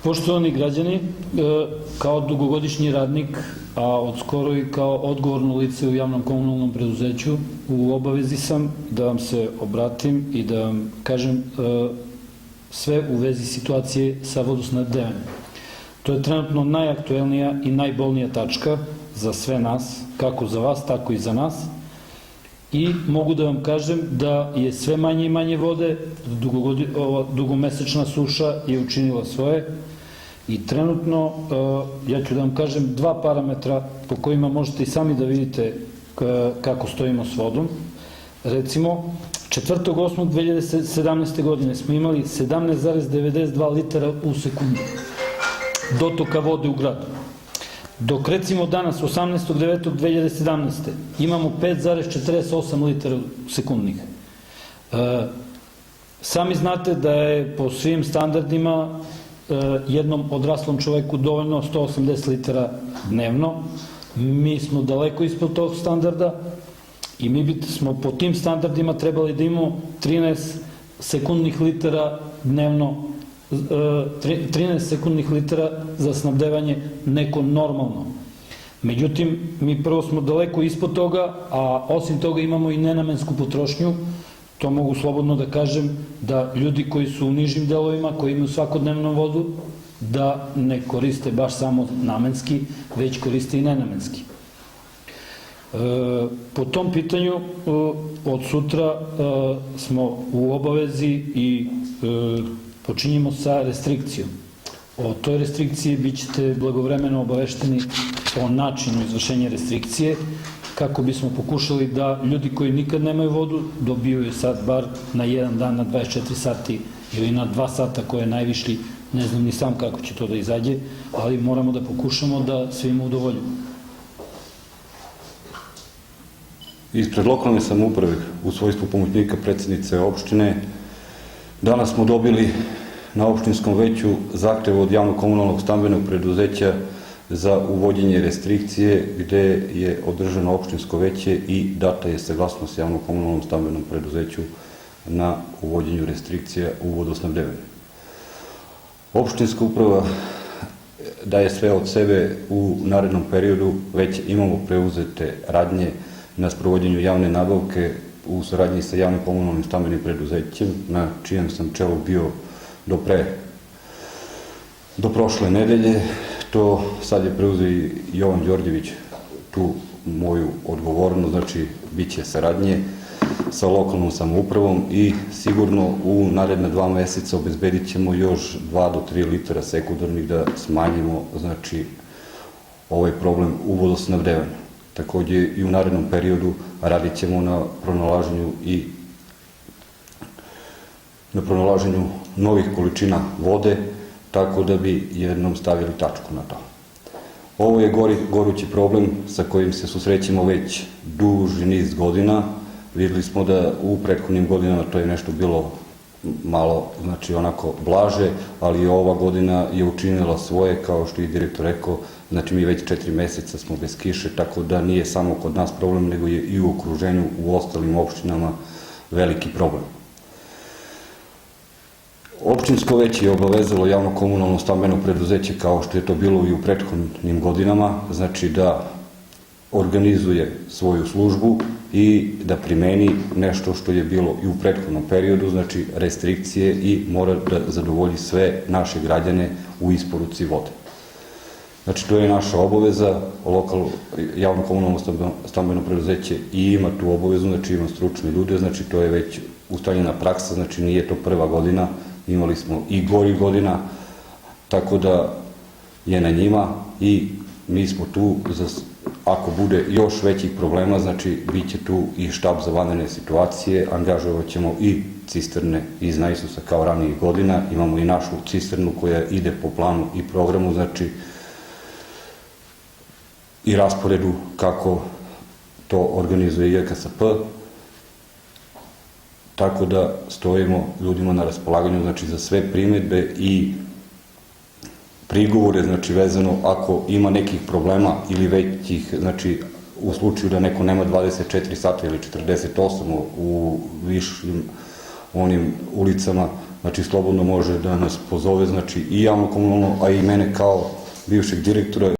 Poštovani građani, kao dugogodišnji radnik, a od skoro i kao odgovorno lice u javnom komunalnom preduzeću, u obavezi sam da vam se obratim i da vam kažem sve u vezi situacije sa vodosnabdevanjem. To je trenutno najaktuelnija i najbolnija tačka za sve nas, kako za vas, tako i za nas. I mogu da vam kažem da je sve manje i manje vode, dugomesečna suša je učinila svoje i trenutno, ja ću da vam kažem, dva parametra po kojima možete i sami da vidite kako stojimo s vodom. Recimo, 4.8.2017. godine smo imali 17,92 litara u sekundu dotoka vode u gradu. Dok recimo danas, 18.9.2017. imamo 5,48 litara sekundnih. Sami znate da je po svim standardima jednom odraslom čoveku dovoljno 180 litara dnevno. Mi smo daleko ispod tog standarda i mi smo po tim standardima trebali da imamo 13 sekundnih litara dnevno, 13 sekundnih litara za snabdevanje neko normalno. Međutim, mi prvo smo daleko ispod toga, a osim toga imamo i nenamensku potrošnju. To mogu slobodno da kažem da ljudi koji su u nižim delovima, koji imaju svakodnevnu vodu, da ne koriste baš samo namenski, već koriste i nenamenski. Po tom pitanju od sutra smo u obavezi i počinjemo sa restrikcijom. O toj restrikciji bit ćete blagovremeno obavešteni o načinu izvršenja restrikcije, kako bismo pokušali da ljudi koji nikad nemaju vodu dobiju je sad bar na jedan dan, na 24 sati ili na 2 sata koje je najvišli, ne znam ni sam kako će to da izađe, ali moramo da pokušamo da svima udovoljimo. Ispred lokalne samouprave, u svojstvu pomoćnika predsjednice opštine, danas smo dobili na opštinskom veću zahtev od javnog komunalnog stambenog preduzeća za uvođenje restrikcije, gde je održano opštinsko veće i data je saglasnost javnom komunalnom stambenom preduzeću na uvođenju restrikcija u vodosnabdevanju. Opštinska uprava daje sve od sebe u narednom periodu, već imamo preuzete radnje na sprovođenju javne nabavke u saradnji sa javnim komunalnim stambenim preduzećem, na čijem sam čelu bio do prošle nedelje. To sad je preuzeo i Jovan Đorđević tu moju odgovornost, znači bit će saradnje sa lokalnom samoupravom i sigurno u naredne 2 meseca obezbedit ćemo još 2 do 3 litara sekundarnih da smanjimo, znači, ovaj problem u vodosnabdevanju. Takođe i u narednom periodu radit ćemo na pronalaženju novih količina vode, tako da bi jednom stavili tačku na to. Ovo je gorući problem sa kojim se susrećemo već duži niz godina. Videli smo da u prethodnim godinama to je nešto bilo malo, znači, onako blaže, ali ova godina je učinila svoje, kao što je direktor rekao, znači mi već 4 meseca smo bez kiše, tako da nije samo kod nas problem, nego je i u okruženju, u ostalim opštinama veliki problem. Opštinsko veće je obavezalo javno komunalno stambeno preduzeće, kao što je to bilo i u prethodnim godinama, znači da organizuje svoju službu i da primeni nešto što je bilo i u prethodnom periodu, znači restrikcije, i mora da zadovolji sve naše građane u isporuci vode. Znači, to je naša obaveza, javno komunalno stambeno preduzeće i ima tu obavezu, znači ima stručne ljude, znači to je već ustaljena praksa, znači nije to prva godina, imali smo i gorih godina, tako da je na njima i mi smo tu, ako bude još većih problema, znači bit će tu i štab za vanredne situacije, angažovat ćemo i cisterne iz Naisusa kao ranijih godina, imamo i našu cisternu koja ide po planu i programu, znači i rasporedu kako to organizuje JKSP, tako da stojimo ljudima na raspolaganju, znači, za sve primedbe i prigovore, znači, vezano ako ima nekih problema ili većih, znači, u slučaju da neko nema 24 sata ili 48 u višim onim ulicama, znači slobodno može da nas pozove, znači i javno komunalno, a i mene kao bivšeg direktora.